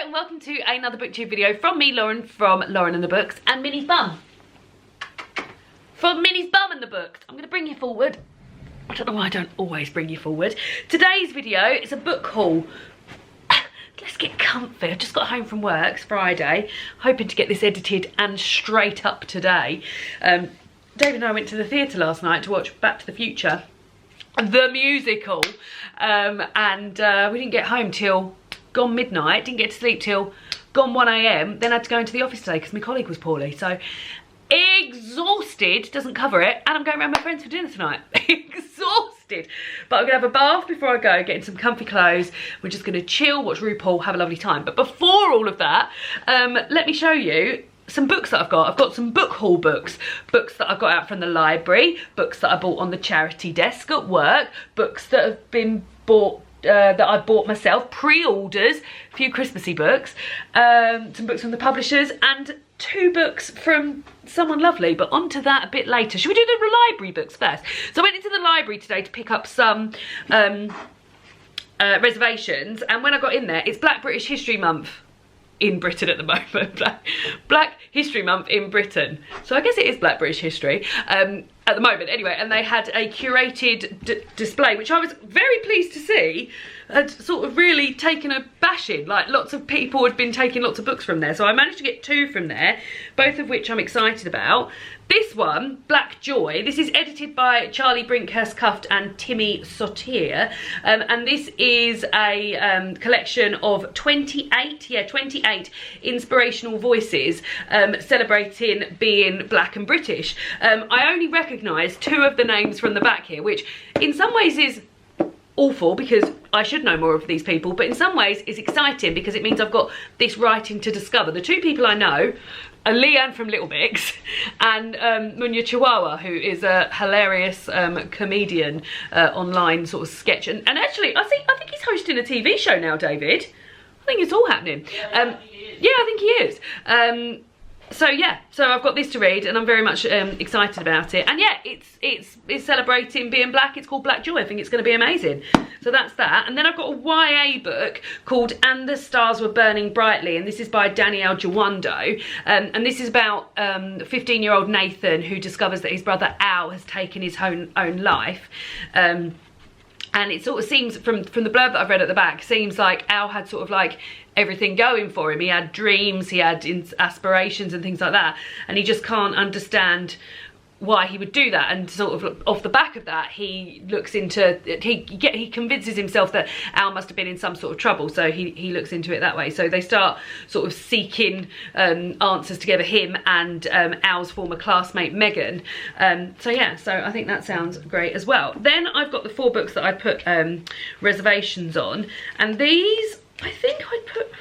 and welcome to another booktube video from me, Lauren, from Lauren and the Books, and Minnie's bum. From Minnie's bum and the Books. I'm going to bring you forward. I don't know why I don't always bring you forward. Today's video is a book haul. Let's get comfy. I just got home from work, it's Friday, hoping to get this edited and straight up today. David and I went to the theatre last night to watch Back to the Future, the musical, and we didn't get home till gone midnight, didn't get to sleep till gone 1 AM, then had to go into the office today because my colleague was poorly, so exhausted, doesn't cover it, and I'm going around with my friends for dinner tonight. Exhausted, but I'm gonna have a bath before I go, get in some comfy clothes, we're just gonna chill, watch RuPaul, have a lovely time. But before all of that, let me show you some books that I've got. I've got some book haul books that I got out from the library, books that I bought on the charity desk at work, books that have been bought that I bought myself, pre-orders, a few Christmassy books, some books from the publishers, and 2 books from someone lovely, but onto that a bit later. Should we do the library books first? So I went into the library today to pick up some reservations, and when I got in there, it's Black British History Month in Britain at the moment. Black History Month in Britain. So I guess it is Black British History at the moment anyway, and they had a curated display, which I was very pleased to see, had sort of really taken a bashing. Like, lots of people had been taking lots of books from there, so I managed to get 2 from there, both of which I'm excited about. This one, Black Joy, this is edited by Charlie Brinkhurst-Cuft and Timmy Sotier, and this is a collection of 28 inspirational voices celebrating being black and British. I only recognise 2 of the names from the back here, which in some ways is awful because I should know more of these people, but in some ways it's exciting because it means I've got this writing to discover. The 2 people I know are Leanne from Little Mix and Munya Chihuahua, who is a hilarious comedian, online sort of sketch, and actually I think he's hosting a TV show now, David. I think it's all happening. Yeah, I think he is. So yeah, so I've got this to read and I'm very much excited about it, and yeah, it's celebrating being black. It's called Black Joy. I think it's going to be amazing. So that's that. And then I've got a YA book called And the Stars Were Burning Brightly, and this is by Danielle Jawando, and this is about 15-year-old Nathan, who discovers that his brother Al has taken his own life. And it sort of seems, from the blurb that I've read at the back, seems like Al had sort of like everything going for him. He had dreams, he had aspirations and things like that, and he just can't understand why he would do that, and sort of off the back of that he looks into he convinces himself that Al must have been in some sort of trouble, so he looks into it that way. So they start sort of seeking answers together, him and Al's former classmate Megan. So yeah, so I think that sounds great as well. Then I've got the 4 books that I put reservations on, and these I think I put,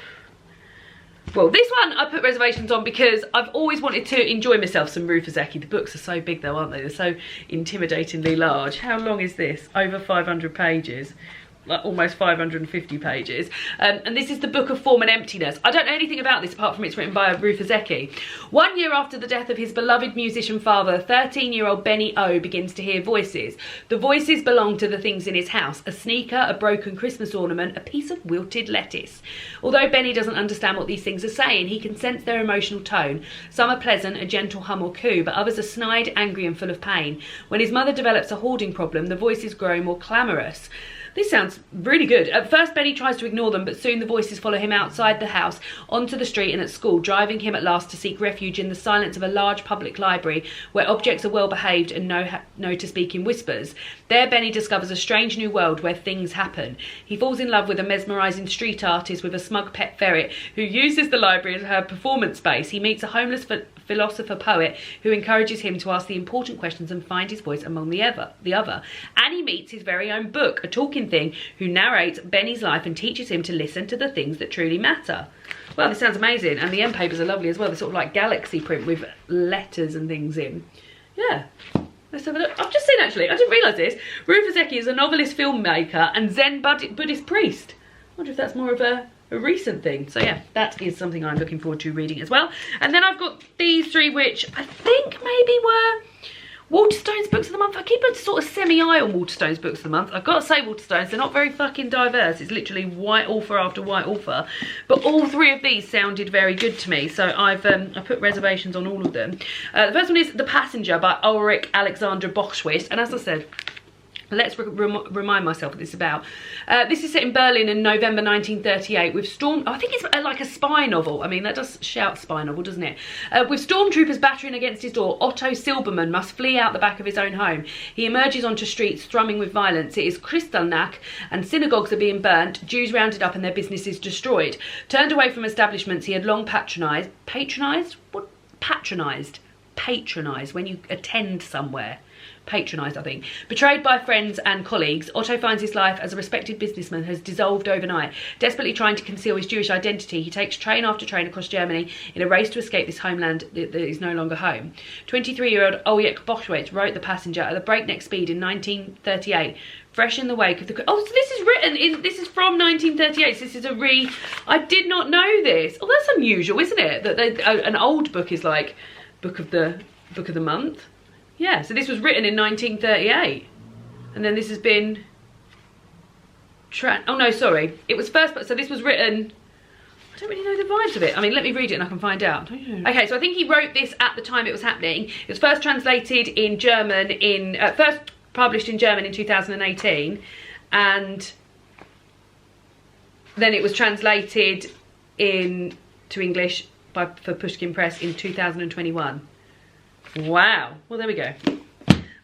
well, this one I put reservations on because I've always wanted to enjoy myself some Rufuseki. The books are so big though, aren't they? They're so intimidatingly large. How long is this? Over 500 pages. Like almost 550 pages, and this is the Book of Form and Emptiness. I don't know anything about this apart from it's written by Rufuseki. 1 year after the death of his beloved musician father, 13-year-old Benny O begins to hear voices. The voices belong to the things in his house: a sneaker, a broken Christmas ornament, a piece of wilted lettuce. Although Benny doesn't understand what these things are saying, he can sense their emotional tone. Some are pleasant, a gentle hum or coo, but others are snide, angry and full of pain. When his mother develops a hoarding problem, the voices grow more clamorous. This sounds really good. At first, Benny tries to ignore them, but soon the voices follow him outside the house, onto the street and at school, driving him at last to seek refuge in the silence of a large public library where objects are well behaved and know to speak in whispers. There, Benny discovers a strange new world where things happen. He falls in love with a mesmerising street artist with a smug pet ferret who uses the library as her performance space. He meets a homeless philosopher poet who encourages him to ask the important questions and find his voice among the other. And he meets his very own book, a talking thing, who narrates Benny's life and teaches him to listen to the things that truly matter. Well, this sounds amazing, and the end papers are lovely as well. They're sort of like galaxy print with letters and things in. Yeah, let's have a look. I've just seen, actually, I didn't realise this, Rufuseki is a novelist, filmmaker and Zen Buddhist priest. I wonder if that's more of a recent thing. So yeah, that is something I'm looking forward to reading as well. And then I've got these 3, which I think maybe Waterstones books of the month. I keep a sort of semi-eye on Waterstones books of the month. I've got to say, Waterstones, they're not very fucking diverse. It's literally white author after white author. But all three of these sounded very good to me, so I put reservations on all of them. The first one is The Passenger by Ulrich Alexander Boschwitz, and as I said, let's remind myself what this is about. This is set in Berlin in November 1938 with I think it's like a spy novel. I mean, that does shout spy novel, doesn't it? With stormtroopers battering against his door, Otto Silbermann must flee out the back of his own home. He emerges onto streets thrumming with violence. It is Kristallnacht and synagogues are being burnt, Jews rounded up and their businesses destroyed. Turned away from establishments he had long patronised when you attend somewhere. Patronised, I think. Betrayed by friends and colleagues, Otto finds his life as a respected businessman has dissolved overnight. Desperately trying to conceal his Jewish identity, he takes train after train across Germany in a race to escape this homeland that is no longer home. 23-year-old Ulrich Boschwitz wrote The Passenger at a breakneck speed in 1938, fresh in the wake of the... Oh, so this is written in... This is from 1938, so this is a I did not know this. Oh, that's unusual, isn't it? That an old book is like book of the month. Yeah, so this was written in 1938, and then this has been, oh no, sorry, it was first, so this was written, I don't really know the vibes of it. I mean, let me read it and I can find out. Okay, so I think he wrote this at the time it was happening. It was first translated in German first published in German in 2018, and then it was translated to English for Pushkin Press in 2021. Wow, well there we go.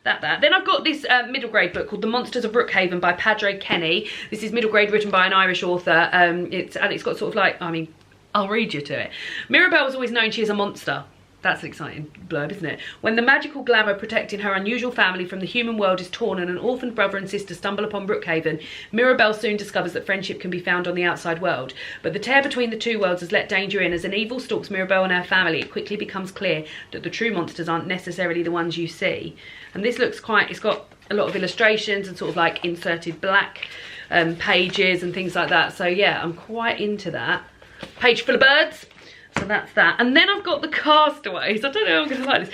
Then I've got this middle grade book called The Monsters of Brookhaven by Padre Kenny. This is middle grade, written by an Irish author. It's got sort of like, I mean, I'll read you to it. Mirabelle was always known she is a monster. That's an exciting blurb, isn't it? When the magical glamour protecting her unusual family from the human world is torn and an orphaned brother and sister stumble upon Brookhaven, Mirabelle soon discovers that friendship can be found on the outside world. But the tear between the two worlds has let danger in. As an evil stalks Mirabelle and her family, it quickly becomes clear that the true monsters aren't necessarily the ones you see. And this looks it's got a lot of illustrations and sort of like inserted black pages and things like that. So yeah, I'm quite into that. Page full of birds. So that's that. And then I've got the Castaways. I don't know if I'm going to like this.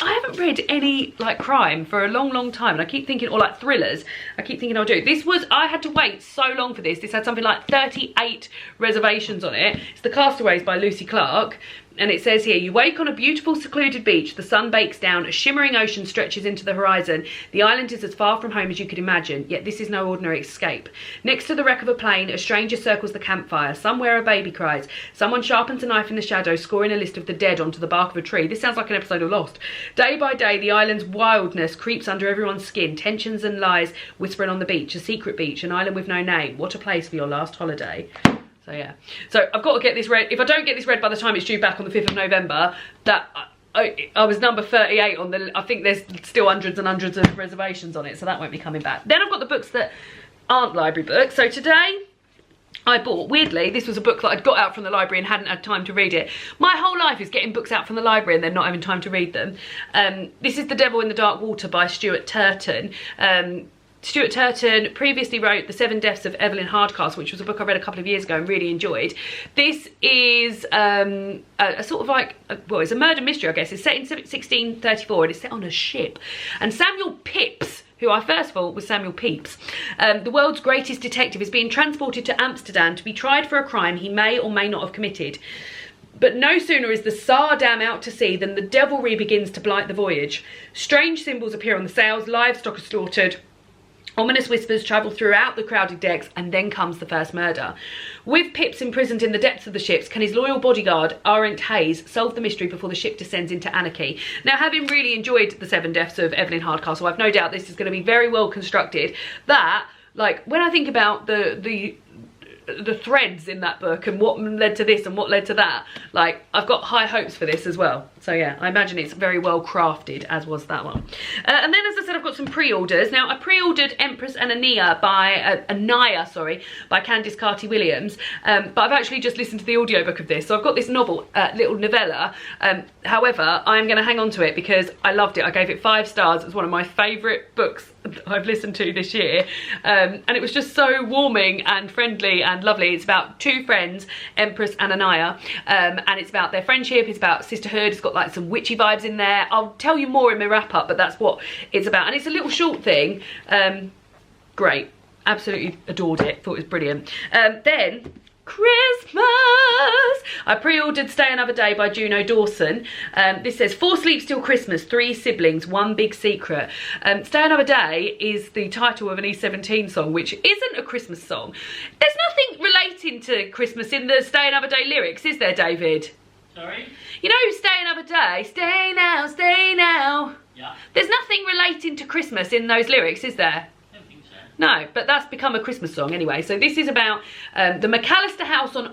I haven't read any like crime for a long time, and I keep thinking, or like thrillers, I keep thinking I'll do. I had to wait so long for this. This had something like 38 reservations on it. It's The Castaways by Lucy Clark. And it says here, you wake on a beautiful secluded beach, the sun bakes down, a shimmering ocean stretches into the horizon. The island is as far from home as you could imagine, yet this is no ordinary escape. Next to the wreck of a plane, a stranger circles the campfire. Somewhere a baby cries. Someone sharpens a knife in the shadows, scoring a list of the dead onto the bark of a tree. This sounds like an episode of Lost. Day by day, the island's wildness creeps under everyone's skin. Tensions and lies whispering on the beach, a secret beach, an island with no name. What a place for your last holiday. So yeah, so I've got to get this read. If I don't get this read by the time it's due back on the 5th of November, I was number 38 on the, I think there's still hundreds and hundreds of reservations on it, so that won't be coming back. Then I've got the books that aren't library books. So today I bought, weirdly, this was a book that I'd got out from the library and hadn't had time to read it. My whole life is getting books out from the library and then not having time to read them. This is The Devil in the Dark Water by Stuart Turton. Stuart Turton previously wrote The Seven Deaths of Evelyn Hardcastle, which was a book I read a couple of years ago and really enjoyed. This is a sort of like, well, it's a murder mystery, I guess. It's set in 1634 and it's set on a ship. And Samuel Pepys, who I first thought was Samuel Pepys, the world's greatest detective, is being transported to Amsterdam to be tried for a crime he may or may not have committed. But no sooner is the Saar Dam out to sea than the devilry begins to blight the voyage. Strange symbols appear on the sails, livestock are slaughtered, ominous whispers travel throughout the crowded decks, and then comes the first murder. With Pepys imprisoned in the depths of the ships, can his loyal bodyguard, Arent Hayes, solve the mystery before the ship descends into anarchy? Now, having really enjoyed The Seven Deaths of Evelyn Hardcastle, I've no doubt this is going to be very well constructed. That, like, when I think about the threads in that book and what led to this and what led to that, like, I've got high hopes for this as well. So yeah, I imagine it's very well crafted, as was that one. And then, as I said, I've got some pre-orders. Now, I pre-ordered Empress and Aniya by by Candice Carty-Williams, but I've actually just listened to the audiobook of this, so I've got this novel, little novella. However, I'm going to hang on to it because I loved it. I gave it 5 stars. It's one of my favourite books I've listened to this year, and it was just so warming and friendly and and lovely. It's about two friends, Empress and Aniya, and it's about their friendship, it's about sisterhood, it's got like some witchy vibes in there. I'll tell you more in my wrap up, but that's what it's about. And it's a little short thing. Great, absolutely adored it, thought it was brilliant. Then Christmas! I pre-ordered Stay Another Day by Juno Dawson. This says, 4 sleep still Christmas, 3 siblings, 1 big secret. Stay Another Day is the title of an E17 song, which isn't a Christmas song. There's nothing relating to Christmas in the Stay Another Day lyrics, is there, David? Sorry? You know Stay Another Day? Stay now, stay now. Yeah. There's nothing relating to Christmas in those lyrics, is there? No, but that's become a Christmas song anyway. So this is about the McAllister house on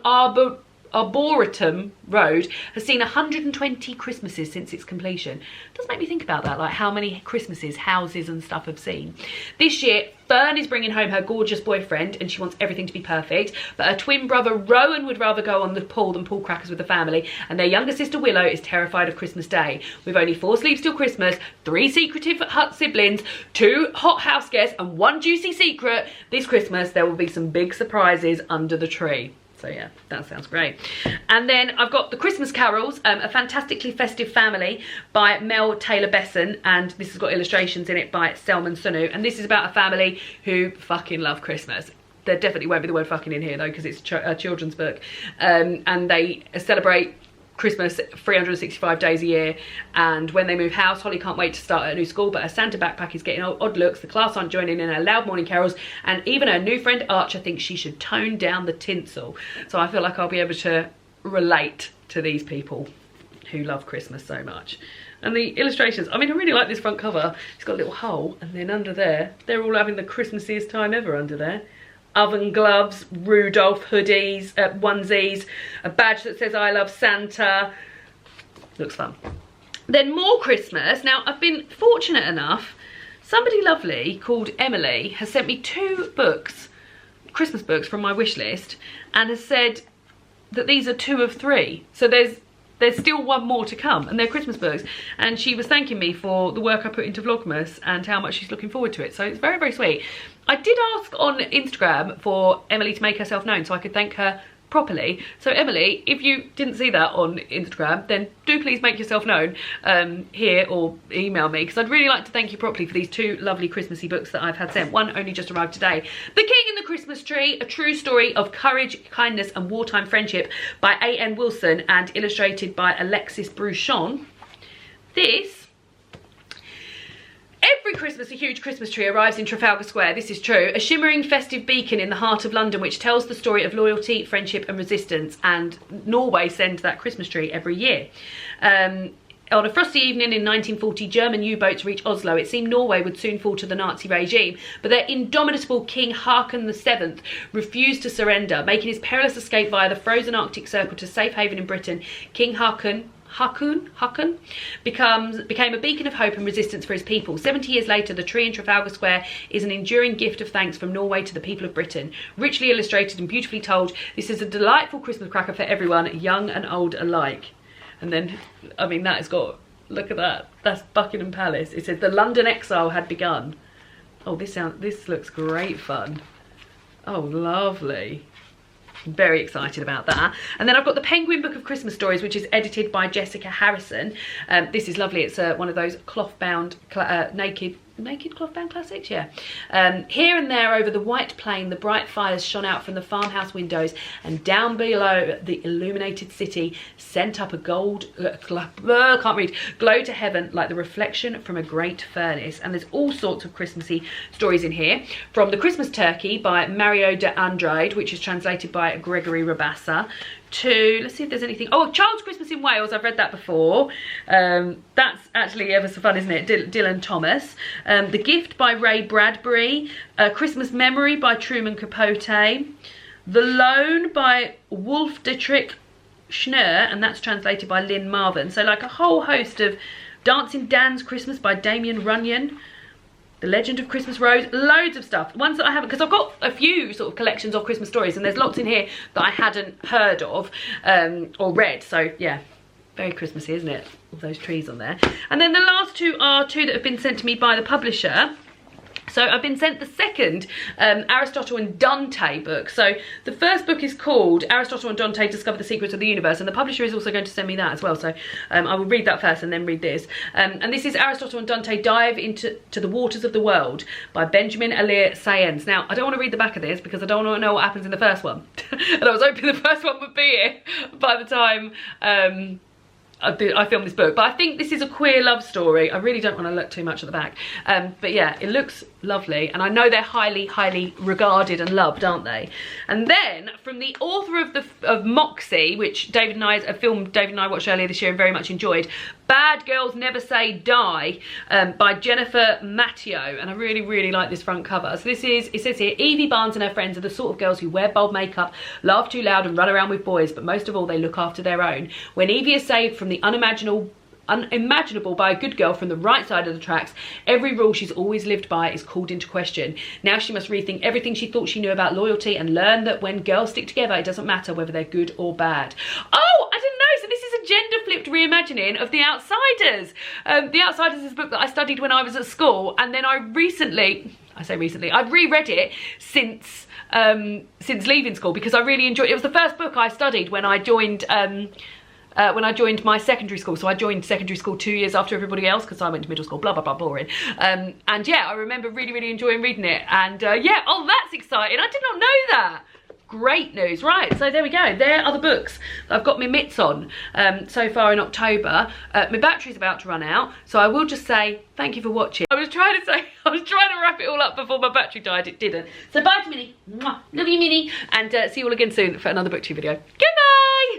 Arboretum Road has seen 120 Christmases since its completion. It does make me think about that, like how many Christmases houses and stuff have seen. This year, Fern is bringing home her gorgeous boyfriend and she wants everything to be perfect, but her twin brother Rowan would rather go on the pool than pull crackers with the family, and their younger sister Willow is terrified of Christmas Day. With only 4 sleep still Christmas, 3 secretive hut siblings, 2 hot house guests and 1 juicy secret, this Christmas there will be some big surprises under the tree. So yeah, that sounds great. And then I've got The Christmas Carrolls, A Fantastically Festive Family by Mel Taylor Besson, and this has got illustrations in it by Selman Sunu, and this is about a family who fucking love Christmas. There definitely won't be the word fucking in here though, because it's a children's book, and they celebrate Christmas 365 days a year, and when they move house, Holly can't wait to start at a new school, but her Santa backpack is getting odd looks, the class aren't joining in her loud morning carols, and even her new friend Archer thinks she should tone down the tinsel. So I feel like I'll be able to relate to these people who love Christmas so much. And the illustrations, I mean, I really like this front cover. It's got a little hole, and then under there, they're all having the Christmassiest time ever under there. Oven gloves, Rudolph hoodies, onesies, a badge that says I love Santa. Looks fun. Then more Christmas. Now, I've been fortunate enough, somebody lovely called Emily has sent me 2 books, Christmas books from my wish list, and has said that these are 2 of 3. So there's still 1 more to come, and they're Christmas books, and she was thanking me for the work I put into Vlogmas and how much she's looking forward to it, so it's very, very sweet. I did ask on Instagram for Emily to make herself known so I could thank her properly. So Emily, if you didn't see that on Instagram, then do please make yourself known here, or email me, because I'd really like to thank you properly for these 2 lovely Christmassy books that I've had sent. One only just arrived today. The King and the Christmas Tree, a true story of courage, kindness and wartime friendship by A.N. Wilson and illustrated by Alexis Bruchon. Every Christmas, a huge Christmas tree arrives in Trafalgar Square. This is true. A shimmering festive beacon in the heart of London which tells the story of loyalty, friendship and resistance. And Norway sends that Christmas tree every year. On a frosty evening in 1940, German U-boats reach Oslo. It seemed Norway would soon fall to the Nazi regime, but their indomitable King Haakon VII refused to surrender. Making his perilous escape via the frozen Arctic Circle to safe haven in Britain, King Haakon became a beacon of hope and resistance for his people. 70 years later, the tree in Trafalgar Square is an enduring gift of thanks from Norway to the people of Britain. Richly illustrated and beautifully told, this is a delightful Christmas cracker for everyone, young and old alike. And then, I mean, that has got, look at that, that's Buckingham Palace. It says the London exile had begun. Oh, this looks great fun. Oh, lovely. Very excited about that. And then I've got the Penguin Book of Christmas Stories, which is edited by Jessica Harrison. This is lovely. It's one of those cloth-bound, naked cloth-bound classics, yeah. Here and there over the white plain, the bright fires shone out from the farmhouse windows, and down below the illuminated city sent up a glow to heaven like the reflection from a great furnace. And there's all sorts of Christmassy stories in here. From The Christmas Turkey by Mario de Andrade, which is translated by Gregory Rabassa, to, let's see if there's anything, oh, Child's Christmas in Wales, I've read that before. That's actually ever so fun, isn't it? Dylan Thomas. The Gift by Ray Bradbury. Christmas Memory by Truman Capote. The Loan by Wolf Dietrich Schnurr, and that's translated by Lynn Marvin. So like a whole host of Dancing Dan's Christmas by Damien Runyon. The Legend of Christmas Rose, loads of stuff. Ones that I haven't, because I've got a few sort of collections of Christmas stories, and there's lots in here that I hadn't heard of or read. So yeah, very Christmassy, isn't it? All those trees on there. And then the last 2 are 2 that have been sent to me by the publisher. So I've been sent the second Aristotle and Dante book. So the first book is called Aristotle and Dante Discover the Secrets of the Universe, and the publisher is also going to send me that as well. So I will read that first and then read this. And this is Aristotle and Dante Dive into the Waters of the World by Benjamin Alir Sayens. Now, I don't want to read the back of this because I don't want to know what happens in the first one. And I was hoping the first one would be here by the time I filmed this book, but I think this is a queer love story. I really don't want to look too much at the back, but yeah, it looks lovely, and I know they're highly regarded and loved, aren't they? And then from the author of Moxie, which a film David and I watched earlier this year and very much enjoyed, Bad Girls Never Say Die, by Jennifer Matteo, and I really like this front cover. So it says here, Evie Barnes and her friends are the sort of girls who wear bold makeup, laugh too loud and run around with boys, but most of all they look after their own. When Evie is saved from the unimaginable by a good girl from the right side of the tracks, every rule she's always lived by is called into question. Now she must rethink everything she thought she knew about loyalty and learn that when girls stick together, it doesn't matter whether they're good or bad. Oh, I didn't know. So this is a gender-flipped reimagining of The Outsiders. The Outsiders is a book that I studied when I was at school, and then I've reread it since leaving school because I really enjoyed it. It was the first book I studied when I joined my secondary school. So I joined secondary school 2 years after everybody else because I went to middle school, blah, blah, blah, boring. And yeah, I remember really enjoying reading it. And yeah, oh, that's exciting. I did not know that. Great news. Right, so there we go. There are the books that I've got my mitts on so far in October. My battery's about to run out, so I will just say thank you for watching. I was trying to wrap it all up before my battery died. It didn't. So bye to Minnie. Mwah. Love you, Minnie. And see you all again soon for another BookTube video. Goodbye.